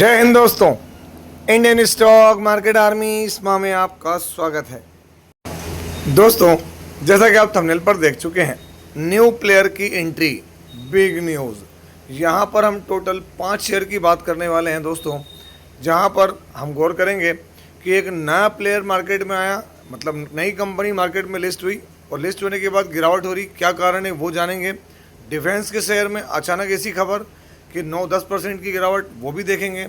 जय हिंद दोस्तों। Indian stock market army इसमा में आपका स्वागत है। दोस्तों, जैसा कि आप थंबनेल पर देख चुके हैं, न्यू प्लेयर की एंट्री, बिग न्यूज़। यहाँ पर हम टोटल 5 शेयर की बात करने वाले हैं दोस्तों, जहाँ पर हम गौर करेंगे कि एक नया प्लेयर मार्केट में आया, मतलब नई कंपनी मार्केट में लिस्ट हुई और लिस्ट होने के बाद गिरावट हो रही, क्या कारण है वो जानेंगे। डिफेंस के शेयर में अचानक ऐसी खबर कि 9-10% की गिरावट, वो भी देखेंगे।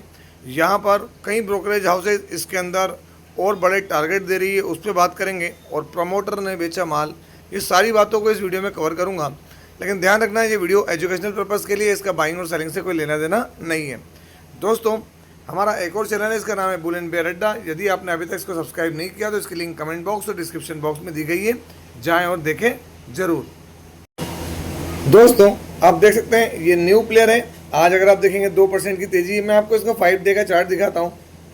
यहाँ पर कई ब्रोकरेज हाउसेज इसके अंदर और बड़े टारगेट दे रही है, उस पर बात करेंगे। और प्रमोटर ने बेचा माल, ये सारी बातों को इस वीडियो में कवर करूँगा। लेकिन ध्यान रखना है, ये वीडियो एजुकेशनल पर्पज़ के लिए, इसका बाइंग और सेलिंग से कोई लेना देना नहीं है। दोस्तों, हमारा एक और चैनल है, इसका नाम है बुल एंड बेयर अड्डा। यदि आपने अभी तक इसको सब्सक्राइब नहीं किया तो इसकी लिंक कमेंट बॉक्स और डिस्क्रिप्शन बॉक्स में दी गई है, जाएँ और देखें ज़रूर। दोस्तों, आप देख सकते हैं ये न्यू प्लेयर है। आज अगर आप देखेंगे 2% की तेज़ी है। मैं आपको इसका 5 डे का चार्ट दिखाता हूँ।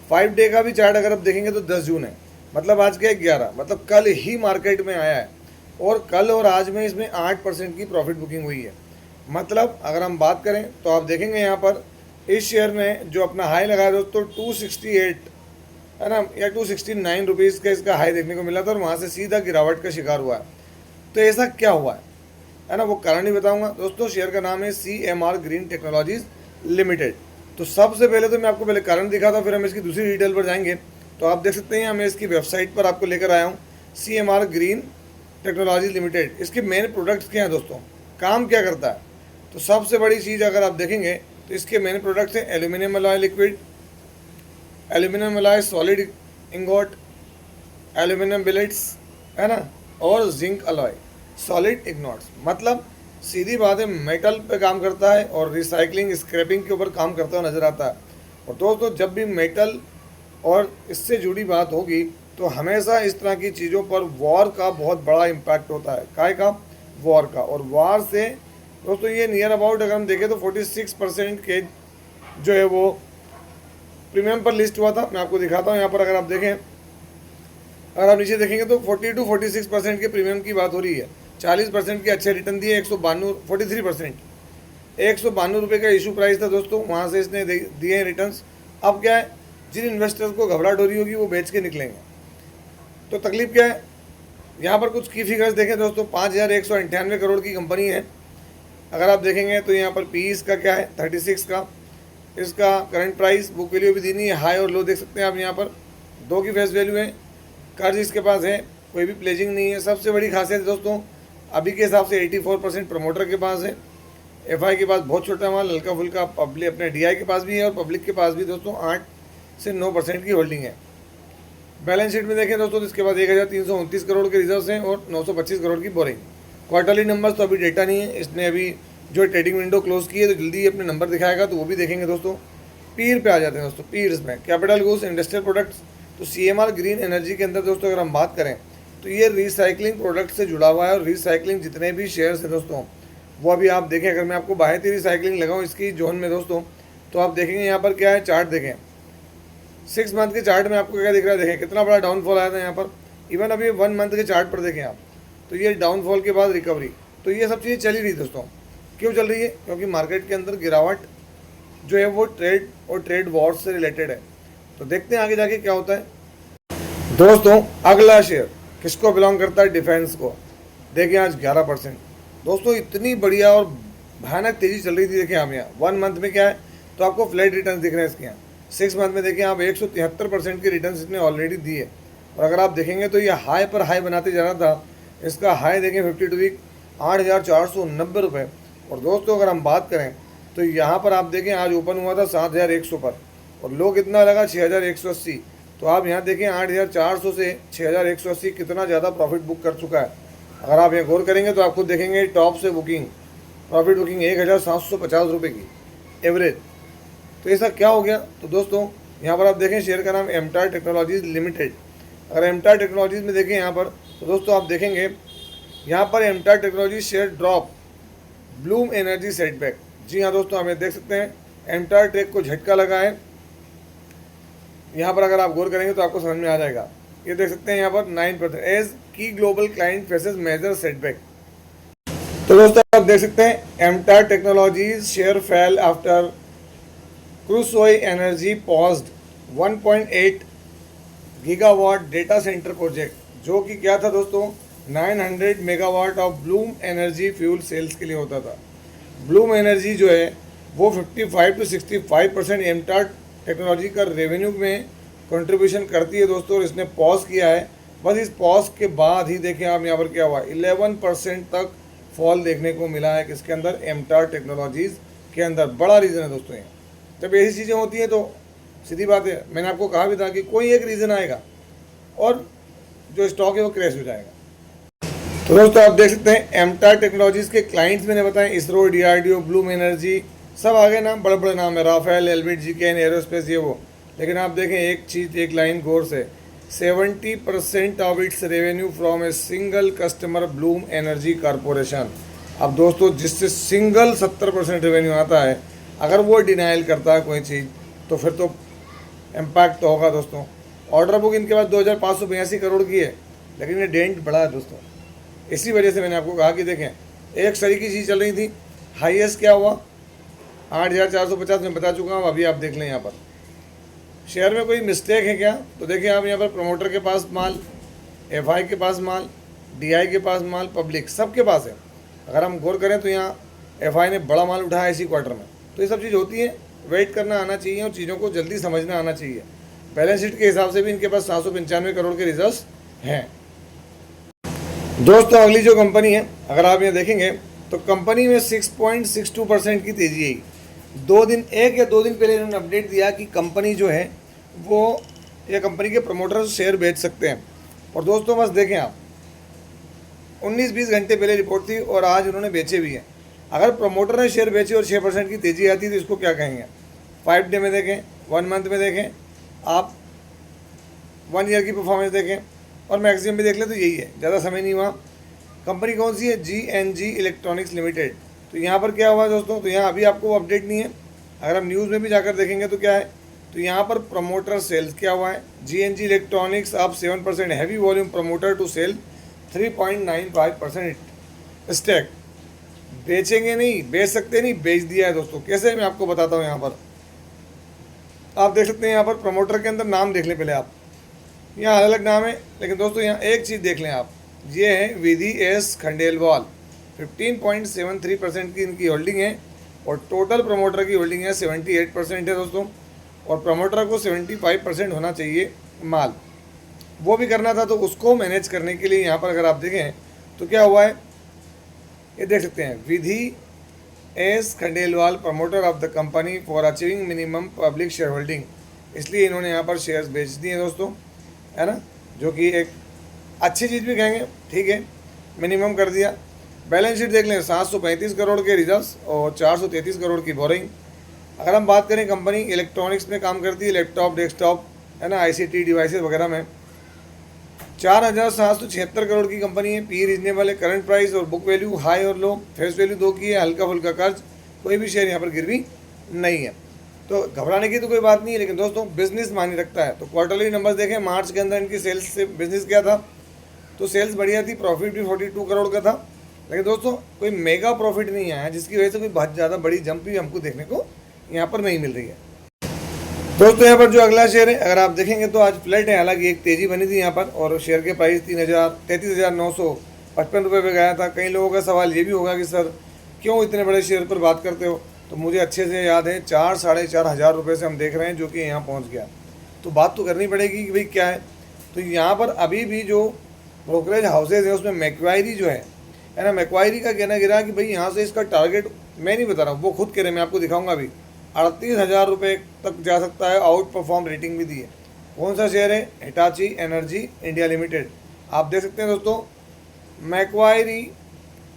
5 डे का भी चार्ट अगर आप देखेंगे तो 10 जून है, मतलब आज के 11, मतलब कल ही मार्केट में आया है। और कल और आज में इसमें 8% की प्रॉफिट बुकिंग हुई है। मतलब अगर हम बात करें तो आप देखेंगे यहाँ पर इस शेयर में जो अपना हाई लगाया दोस्तों 268 है ना, या 269 रुपीज़ का इसका हाई देखने को मिला था और वहाँ से सीधा गिरावट का शिकार हुआ है। तो ऐसा क्या हुआ है ना, वो कारण ही बताऊंगा दोस्तों। शेयर का नाम है CMR ग्रीन टेक्नोलॉजीज लिमिटेड। तो सबसे पहले तो मैं आपको पहले कारण दिखाता हूँ, फिर हम इसकी दूसरी डिटेल पर जाएंगे। तो आप देख सकते हैं, मैं इसकी वेबसाइट पर आपको लेकर आया हूँ, CMR ग्रीन टेक्नोलॉजीज लिमिटेड। इसके मेन प्रोडक्ट्स क्या हैं दोस्तों, काम क्या करता है। तो सबसे बड़ी चीज़ अगर आप देखेंगे तो इसके मेन प्रोडक्ट्स हैं aluminium alloy liquid, aluminium alloy solid ingot, aluminium billets है ना, और जिंक अलॉय सॉलिड इग्नोट्स। मतलब सीधी बात है, मेटल पे काम करता है और रिसाइकलिंग स्क्रैपिंग के ऊपर काम करता हुआ नजर आता है। और दोस्तों, जब भी मेटल और इससे जुड़ी बात होगी तो हमेशा इस तरह की चीज़ों पर वॉर का बहुत बड़ा इम्पैक्ट होता है। काय का? वॉर का। और वॉर से दोस्तों ये नियर अबाउट अगर हम देखें तो 46% के जो है वो प्रीमियम पर लिस्ट हुआ था। मैं आपको दिखाता हूँ यहाँ पर, अगर आप देखें, अगर आप नीचे देखेंगे तो 40 to 46% के प्रीमियम की बात हो रही है। 40% के अच्छे रिटर्न दिए, 192 192 रुपये का इशू प्राइस था दोस्तों, वहाँ से इसने दिए हैं रिटर्न्स। अब क्या है, जिन इन्वेस्टर्स को घबराहट हो रही होगी वो बेच के निकलेंगे। तो तकलीफ क्या है, यहाँ पर कुछ की फिगर्स देखें दोस्तों। 5198 करोड़ की कंपनी है। अगर आप देखेंगे तो यहाँ पर पी इसका क्या है 36 का, इसका करंट प्राइस, बुक वैल्यू भी दी नहीं है। हाई और लो देख सकते हैं आप, यहाँ पर 2 की फेस वैल्यू है। कर्ज इसके पास है, कोई भी प्लेजिंग नहीं है। सबसे बड़ी खासियत दोस्तों, अभी के हिसाब से 84% प्रमोटर के पास है। FI के पास बहुत छोटा माल, हल्का फुल्का पब्लिक अपने DI के पास भी है और पब्लिक के पास भी दोस्तों 8 से 9% की होल्डिंग है। बैलेंस शीट में देखें दोस्तों तो इसके पास 1329 करोड़ के रिजर्व्स हैं और 925 करोड़ की बोरिंग। क्वार्टरली नंबर्स तो अभी डेटा नहीं है, इसने अभी जो ट्रेडिंग विंडो क्लोज की है तो जल्दी अपने नंबर दिखाएगा, तो वो भी देखेंगे दोस्तों। पीर पे आ जाते हैं दोस्तों, पीर्स में कैपिटल गुड्स, इंडस्ट्रियल प्रोडक्ट्स। तो CMR ग्रीन एनर्जी के अंदर दोस्तों अगर हम बात करें तो ये रिसाइकलिंग प्रोडक्ट से जुड़ा हुआ है। और रिसाइकलिंग जितने भी शेयर्स हैं दोस्तों, वो अभी आप देखें, अगर मैं आपको बाहर रिसाइकलिंग लगाऊं इसकी जोन में दोस्तों, तो आप देखेंगे यहाँ पर क्या है, चार्ट देखें 6 मंथ के चार्ट में आपको क्या दिख रहा है, देखें कितना बड़ा डाउनफॉल आया था यहाँ पर। इवन अभी 1 मंथ के चार्ट पर देखें आप, तो ये डाउनफॉल के बाद रिकवरी। तो ये सब चीज़ें चल ही रही दोस्तों। क्यों चल रही है? क्योंकि मार्केट के अंदर गिरावट जो है वो ट्रेड और ट्रेड वॉर से रिलेटेड है। तो देखते हैं आगे जाके क्या होता है। दोस्तों, अगला शेयर किसको बिलोंग करता है? डिफेंस को। देखिए आज 11% दोस्तों, इतनी बढ़िया और भयानक तेज़ी चल रही थी। देखिए आप यहाँ 1 मंथ में क्या है, तो आपको फ्लैट रिटर्न दिख रहे हैं इसके यहाँ। 6 मंथ में देखिए आप 173% के रिटर्न इसने ऑलरेडी दिए। और अगर आप देखेंगे तो ये हाई पर हाई बनाते जा रहा था। इसका हाई देखें 52 वीक 8,490 रुपये। और दोस्तों अगर हम बात करें तो यहाँ पर आप देखें आज ओपन हुआ था 7,100 पर और लो कितना लगा 6,180। तो आप यहाँ देखें 8,400 से 6,180 कितना ज़्यादा प्रॉफिट बुक कर चुका है। अगर आप यहाँ गौर करेंगे तो आप खुद देखेंगे टॉप से बुकिंग, प्रॉफिट बुकिंग 1,750 रुपये की एवरेज। तो ऐसा क्या हो गया? तो दोस्तों यहाँ पर आप देखें शेयर का नाम एमटार टेक्नोलॉजीज लिमिटेड। अगर एमटार टेक्नोलॉजीज में देखें यहाँ पर तो दोस्तों आप देखेंगे यहाँ पर MTAR technology share drop, Bloom Energy setback. जी हाँ दोस्तों, हमें देख सकते हैं एमटार टेक को झटका लगा है। यहाँ पर अगर आप गौर करेंगे तो आपको समझ में आ जाएगा। ये देख सकते हैं यहाँ पर 9% एज की global client faces major setback. तो दोस्तों आप देख सकते हैं MTAR technologies share fell after Crusoe energy paused 1.8 gigawatt data centre project, जो कि क्या था दोस्तों, 900 megawatt of Bloom Energy fuel cells के लिए होता था। ब्लूम एनर्जी जो है वो 55 to 65% एमटार टेक्नोलॉजी का रेवेन्यू में कंट्रीब्यूशन करती है दोस्तों, और इसने पॉज किया है। बस इस पॉज के बाद ही देखें आप यहाँ पर क्या हुआ, 11% तक फॉल देखने को मिला है किसके अंदर, एमटार टेक्नोलॉजीज़ के अंदर। बड़ा रीज़न है दोस्तों ये। जब ऐसी चीज़ें होती हैं तो सीधी बात है, मैंने आपको कहा भी था कि कोई एक रीज़न आएगा और जो स्टॉक है वो क्रैश हो जाएगा। तो दोस्तों आप देख सकते हैं एमटार टेक्नोलॉजीज़ के क्लाइंट्स मैंने बताए, इसरो, डीआरडीओ, ब्लूम एनर्जी, सब आगे नाम, बड़े बड़े नाम है, राफेल, एल्बिट, जीकेएन एरोस्पेस, ये वो। लेकिन आप देखें एक चीज़, एक लाइन गौर से, 70% of its revenue from a single customer Bloom energy corporation. अब दोस्तों जिससे सिंगल 70% रेवेन्यू आता है, अगर वो डिनाइल करता है कोई चीज़ तो फिर तो इम्पैक्ट तो होगा दोस्तों। ऑर्डर बुक इनके पास 2582 करोड़ की है, लेकिन ये डेंट बढ़ा है दोस्तों। इसी वजह से मैंने आपको कहा कि देखें, एक सरी की चीज़ चल रही थी, हाईएस्ट क्या हुआ 8450 में बता चुका हूँ, अभी आप देख लें यहाँ पर शेयर में कोई मिस्टेक है क्या, तो देखिए आप यहाँ पर प्रमोटर के पास माल, एफआई के पास माल, डीआई के पास माल, पब्लिक सबके पास है। अगर हम गौर करें तो यहाँ एफआई ने बड़ा माल उठाया इसी क्वार्टर में। तो ये सब चीज़ होती है, वेट करना आना चाहिए और चीज़ों को जल्दी समझना आना चाहिए। बैलेंस शीट के हिसाब से भी इनके पास 795 करोड़ के रिजर्व्स हैं। दोस्तों अगली जो कंपनी है, अगर आप यहाँ देखेंगे तो कंपनी में 6.62% की तेज़ी आई। 2 दिन, 1 या 2 दिन पहले इन्होंने अपडेट दिया कि कंपनी जो है वो, ये कंपनी के प्रमोटर शेयर बेच सकते हैं। और दोस्तों बस देखें आप, 19-20 घंटे पहले रिपोर्ट थी और आज उन्होंने बेचे भी हैं। अगर प्रमोटर ने शेयर बेचे और 6% की तेज़ी आती तो इसको क्या कहेंगे। 5 डे में देखें, 1 मंथ में देखें, आप 1 ईयर की परफॉर्मेंस देखें और मैक्सिमम भी देख लें तो यही है, ज़्यादा समय नहीं हुआ। कंपनी कौन सी है, GNG इलेक्ट्रॉनिक्स लिमिटेड। तो यहाँ पर क्या हुआ दोस्तों, तो यहाँ अभी आपको अपडेट नहीं है। अगर हम न्यूज़ में भी जाकर देखेंगे तो क्या है, तो यहाँ पर प्रमोटर सेल्स क्या हुआ है, GNG इलेक्ट्रॉनिक्स आप 7%, heavy volume promoter to sell 3.95% stake. बेचेंगे नहीं, बेच सकते नहीं, बेच दिया है दोस्तों। कैसे, मैं आपको बताता हूँ। यहाँ पर आप देख सकते हैं, यहाँ पर प्रमोटर के अंदर नाम देख लें पहले आप, यहाँ अलग अलग नाम है, लेकिन दोस्तों यहाँ एक चीज़ देख लें आप, ये है विधि एस खंडेलवाल। 15.73% की इनकी होल्डिंग है और टोटल प्रमोटर की होल्डिंग है 78% है दोस्तों। और प्रमोटर को 75% होना चाहिए माल, वो भी करना था। तो उसको मैनेज करने के लिए यहाँ पर अगर आप देखें तो क्या हुआ है, ये देख सकते हैं, Vidhi S Khandelwal promoter of the company for achieving minimum public shareholding. इसलिए इन्होंने यहाँ पर शेयर्स बेच दिए दोस्तों, है ना, जो कि एक अच्छी चीज़ भी कहेंगे, ठीक है, मिनिमम कर दिया। बैलेंस शीट देख लें, 735 करोड़ के रिजर्व्स और 433 करोड़ की बोरिंग। अगर हम बात करें, कंपनी इलेक्ट्रॉनिक्स में काम करती है, लैपटॉप, डेस्कटॉप, है ना, ICT डिवाइसेस वगैरह में। 4776 करोड़ की कंपनी है, पी रीजनेबल है, करंट प्राइस और बुक वैल्यू हाई और लो, फेस वैल्यू 2 की है, हल्का फुल्का कर्ज, कोई भी शेयर यहाँ पर गिरवी नहीं है। तो घबराने की तो कोई बात नहीं है, लेकिन दोस्तों बिजनेस मानी रखता है। तो क्वार्टरली नंबर्स देखें, मार्च के अंदर इनकी सेल्स से बिजनेस क्या था, तो सेल्स बढ़िया थी, प्रॉफिट भी 42 करोड़ का था। लेकिन दोस्तों कोई मेगा प्रॉफिट नहीं आया, जिसकी वजह से कोई बहुत ज़्यादा बड़ी जंप भी हमको देखने को यहाँ पर नहीं मिल रही है। दोस्तों यहाँ पर जो अगला शेयर है, अगर आप देखेंगे तो आज फ्लैट है, हालांकि एक तेज़ी बनी थी यहाँ पर और शेयर के प्राइस 33,955 रुपये पे गया था। कई लोगों का सवाल ये भी होगा कि सर क्यों इतने बड़े शेयर पर बात करते हो, तो मुझे अच्छे से याद है 4-4.5 हज़ार रुपये से हम देख रहे हैं, जो कि यहाँ पहुँच गया। तो बात तो करनी पड़ेगी कि भाई क्या है। तो यहाँ पर अभी भी जो ब्रोकरेज हाउसेज है उसमें मैक्वायरी जो है ना, मैक्वायरी का कहना गिरा कि भाई यहाँ से इसका टारगेट, मैं नहीं बता रहा हूँ, वो खुद कह रहे हैं, मैं आपको दिखाऊंगा अभी, 38,000 रुपये तक जा सकता है। आउट परफॉर्म रेटिंग भी दी है। कौन सा शेयर है, हिटाची एनर्जी इंडिया लिमिटेड। आप देख सकते हैं दोस्तों, Macquarie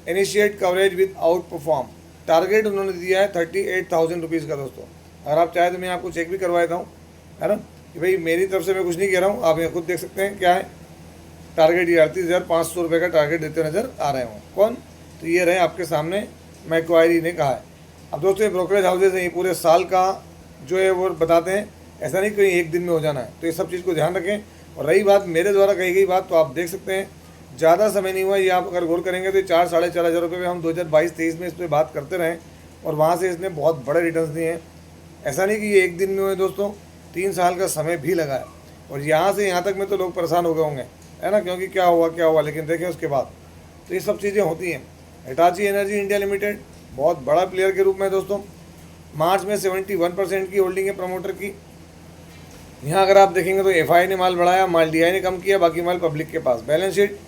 initiate coverage with out perform, target उन्होंने दिया है 38,000 रुपीज़ का दोस्तों। अगर आप चाहे तो मैं आपको चेक भी करवा देता हूँ, है ना, कि भाई मेरी तरफ से मैं कुछ नहीं कह रहा हूँ, आप यहाँ खुद देख सकते हैं क्या है टारगेट। ये 38,500 रुपये का टारगेट देते नज़र आ रहे हों। कौन, तो ये रहे आपके सामने, मैक्वायरी ने कहा है। अब दोस्तों ये ब्रोकरेज हाउसेज हैं, ये पूरे साल का जो है वो बताते हैं, ऐसा नहीं कोई एक दिन में हो जाना है। तो ये सब चीज़ को ध्यान रखें। और रही बात मेरे द्वारा कही गई बात, तो आप देख सकते हैं ज़्यादा समय नहीं हुआ, ये आप अगर गौर करेंगे तो 4-4.5 हज़ार रुपये में हम 2022-23 में इस पर बात करते रहें और वहाँ से इसने बहुत बड़े रिटर्न्स दिए हैं। ऐसा नहीं कि ये एक दिन में हुए दोस्तों, 3 साल का समय भी लगा है। और यहाँ से यहाँ तक में तो लोग परेशान हो गए होंगे, है ना, क्योंकि क्या हुआ, लेकिन देखें उसके बाद तो ये सब चीज़ें होती हैं। हिटाची एनर्जी इंडिया लिमिटेड बहुत बड़ा प्लेयर के रूप में दोस्तों, मार्च में 71% की होल्डिंग है प्रमोटर की। यहाँ अगर आप देखेंगे तो एफआई ने माल बढ़ाया, माल डीआई ने कम किया, बाकी माल पब्लिक के पास। बैलेंस शीट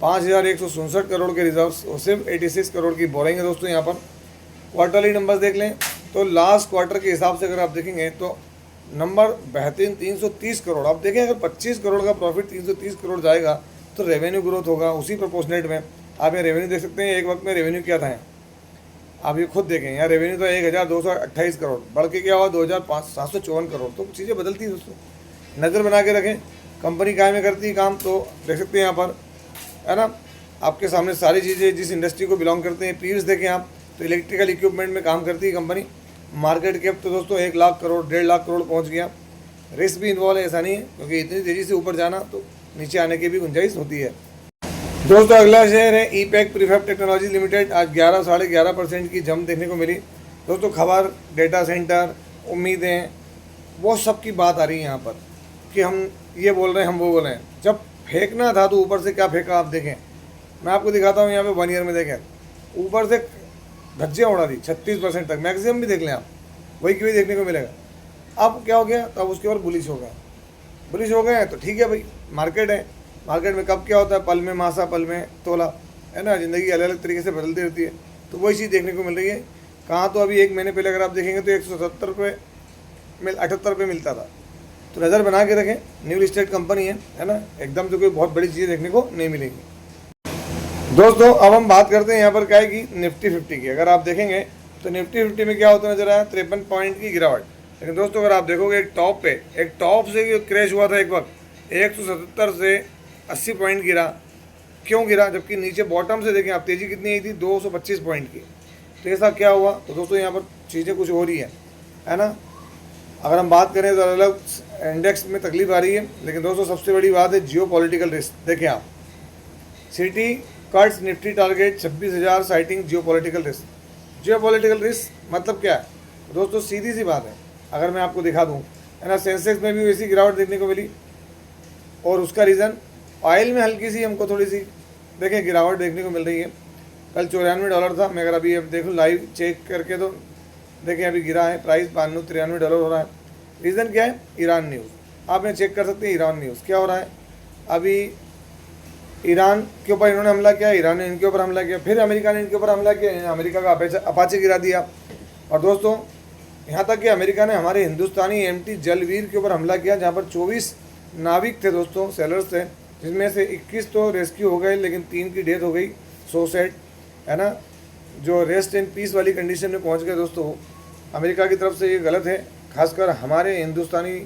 5167 करोड़ के रिजर्व्स और सिर्फ 86 करोड़ की बोरिंग है दोस्तों। यहाँ पर क्वार्टरली नंबर्स देख लें तो लास्ट क्वार्टर के हिसाब से अगर आप देखेंगे तो नंबर बेहतरीन 330 करोड़। आप देखें अगर 25 करोड़ का प्रॉफिट 330 करोड़ जाएगा तो रेवेन्यू ग्रोथ होगा उसी प्रोपोर्शनेट में। आप ये रेवेन्यू देख सकते हैं, एक वक्त में रेवेन्यू क्या था, आप ये खुद देखें, यहाँ रेवेन्यू तो 1228 करोड़, बढ़ के क्या हुआ 2754 करोड़। तो चीज़ें बदलती हैं दोस्तों, नज़र बना के रखें। कंपनी काय में करती है काम तो देख सकते हैं यहाँ पर, है ना, आपके सामने सारी चीज़ें जिस इंडस्ट्री को बिलोंग करते हैं। पीव्स देखें आप तो इलेक्ट्रिकल इक्विपमेंट में काम करती है कंपनी। मार्केट कैप तो दोस्तों 1 लाख करोड़ 1.5 लाख करोड़ पहुँच गया। रिस्क भी इन्वॉल्व है, ऐसा नहीं है, क्योंकि इतनी तेज़ी से ऊपर जाना तो नीचे आने की भी गुंजाइश होती है। दोस्तों अगला शेयर है ईपैक प्रीफैब टेक्नोलॉजी लिमिटेड। आज 11 साढ़े 11% की जंप देखने को मिली दोस्तों। खबर, डेटा सेंटर, उम्मीदें, वो सब की बात आ रही है यहाँ पर कि हम ये बोल रहे हैं, हम वो बोल रहे हैं। जब फेंकना था तो ऊपर से क्या फेंका आप देखें, मैं आपको दिखाता हूँ। यहाँ पे 1 ईयर में देखें, ऊपर से धज्जियाँ उड़ा दी 36% तक, मैक्सिमम भी देख लें आप, वही क्यों देखने को मिलेगा। अब क्या हो गया, तब उसके ऊपर बुलिश हो गए तो ठीक है भाई, मार्केट है। मार्केट में कब क्या होता है, पल में मासा पल में तोला, है ना, ज़िंदगी अलग अलग तरीके से बदलती रहती है। तो वही चीज़ देखने को मिल रही है। कहाँ तो अभी 1 महीने पहले अगर आप देखेंगे तो 170 रुपये 78 रुपये मिलता था। तो नज़र बना के रखें, न्यू लिस्टेड कंपनी है ना, एकदम से कोई बहुत बड़ी चीज़ें देखने को नहीं मिलेंगी। दोस्तों अब हम बात करते हैं यहाँ पर क्या है कि निफ्टी 50 की। अगर आप देखेंगे तो निफ्टी 50 में क्या होता नजर आया, 53 पॉइंट की गिरावट। लेकिन दोस्तों अगर आप देखोगे एक टॉप से क्रैश हुआ था एक वक्त, 177 से 80 पॉइंट गिरा। क्यों गिरा, जबकि नीचे बॉटम से देखें आप तेज़ी कितनी आई थी, 225 पॉइंट की। तो ऐसा क्या हुआ, तो दोस्तों यहाँ पर चीज़ें कुछ हो रही है ना। अगर हम बात करें तो अलग अलग इंडेक्स में तकलीफ आ रही है, लेकिन दोस्तों सबसे बड़ी बात है जियो पॉलिटिकल रिस्क। देखें आप, Citi cuts Nifty target 26,000 citing geopolitical risk. Geopolitical risk मतलब क्या है दोस्तों, सीधी सी बात है, अगर मैं आपको दिखा दूँ, है ना, सेंसेक्स में भी वैसी गिरावट देखने को मिली। और उसका रीज़न ऑयल में हल्की सी हमको थोड़ी सी देखें गिरावट देखने को मिल रही है। कल $94 था, मैं अगर अभी देखूँ लाइव चेक करके तो देखें अभी गिरा है, प्राइस $93 हो रहा है। रीज़न क्या है, ईरान न्यूज़। आपने चेक कर सकते हैं ईरान न्यूज़ क्या हो रहा है। अभी ईरान के ऊपर इन्होंने हमला किया, ईरान ने इनके ऊपर हमला किया, फिर अमेरिका ने इनके ऊपर हमला किया, अमेरिका का अपाचे गिरा दिया। और दोस्तों यहाँ तक कि अमेरिका ने हमारे हिंदुस्तानी एमटी जलवीर के ऊपर हमला किया, जहाँ पर 24 नाविक थे दोस्तों, सेलर्स थे, जिसमें से 21 तो रेस्क्यू हो गए, लेकिन 3 की डेथ हो गई। 100 सेट, है ना, जो रेस्ट एंड पीस वाली कंडीशन में पहुंच गए। दोस्तों अमेरिका की तरफ से ये गलत है, खासकर हमारे हिंदुस्तानी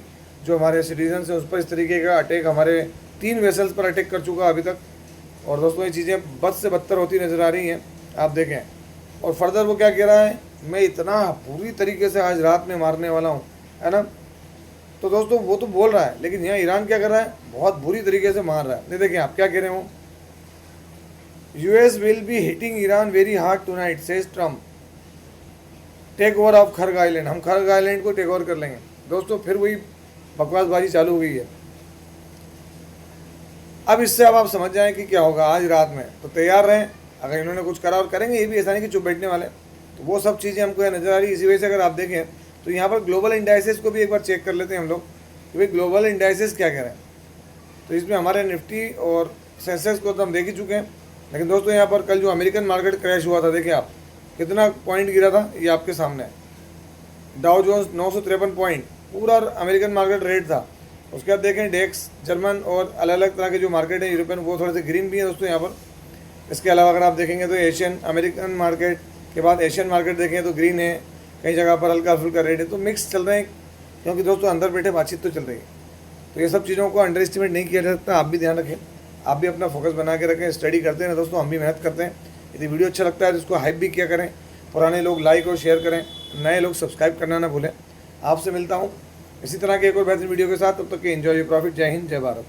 जो हमारे सिटीजन्स हैं उस पर इस तरीके का अटैक हमारे 3 वेसल्स पर अटैक कर चुका अभी तक। और दोस्तों ये चीज़ें बद से बदतर होती नज़र आ रही हैं, आप देखें। और फर्दर वो क्या कह रहा है, मैं इतना बुरी तरीके से आज रात में मारने वाला हूँ, है ना। तो दोस्तों वो तो बोल रहा है, लेकिन यहाँ ईरान क्या कर रहा है, बहुत बुरी तरीके से मार रहा है। नहीं देखें आप क्या कह रहे हो, US will be hitting Iran very hard tonight says Trump, take over of Kharg Island. हम खर्ग आइलैंड को टेक ओवर कर लेंगे। दोस्तों फिर वही बकवासबाजी चालू हुई है। अब इससे अब आप समझ जाएं कि क्या होगा आज रात में, तो तैयार रहें। अगर इन्होंने कुछ करा और करेंगे, ये भी ऐसा नहीं कि चुप बैठने वाले। तो वो सब चीज़ें हमको नज़र आ रही है। इसी वजह से अगर आप देखें तो यहाँ पर ग्लोबल इंडाइसेस को भी एक बार चेक कर लेते हैं हम लोग कि भाई ग्लोबल इंडाइसेस क्या कह रहे हैं। तो इसमें हमारे निफ्टी और सेंसेक्स को तो हम देख ही चुके हैं। लेकिन दोस्तों यहाँ पर कल जो अमेरिकन मार्केट क्रैश हुआ था, देखिए आप कितना पॉइंट गिरा था, ये आपके सामने है। डाउ जोन्स 953 पॉइंट पूरा अमेरिकन मार्केट रेट था। उसके बाद देखें डेक्स, जर्मन और अलग अलग तरह के जो मार्केट है यूरोपियन, वो थोड़े से ग्रीन भी हैं दोस्तों यहाँ पर। इसके अलावा अगर आप देखेंगे तो एशियन, अमेरिकन मार्केट के बाद एशियन मार्केट देखें तो ग्रीन है, कई जगह पर हल्का फुल्का रेड है। तो मिक्स चल रहे हैं, क्योंकि दोस्तों अंदर बैठे बातचीत तो चल रही है। तो ये सब चीज़ों को अंडर एस्टिमेट नहीं किया जा सकता। आप भी ध्यान रखें, आप भी अपना फोकस बना के रखें। स्टडी करते हैं ना दोस्तों, हम भी मेहनत करते हैं। यदि वीडियो अच्छा लगता है तो उसको हाइप भी किया करें, पुराने लोग लाइक और शेयर करें, नए लोग सब्सक्राइब करना ना भूलें। आपसे मिलता हूँ इसी तरह के एक और बेहतरीन वीडियो के साथ। तब तक के एंजॉय योर प्रॉफिट। जय हिंद, जय भारत।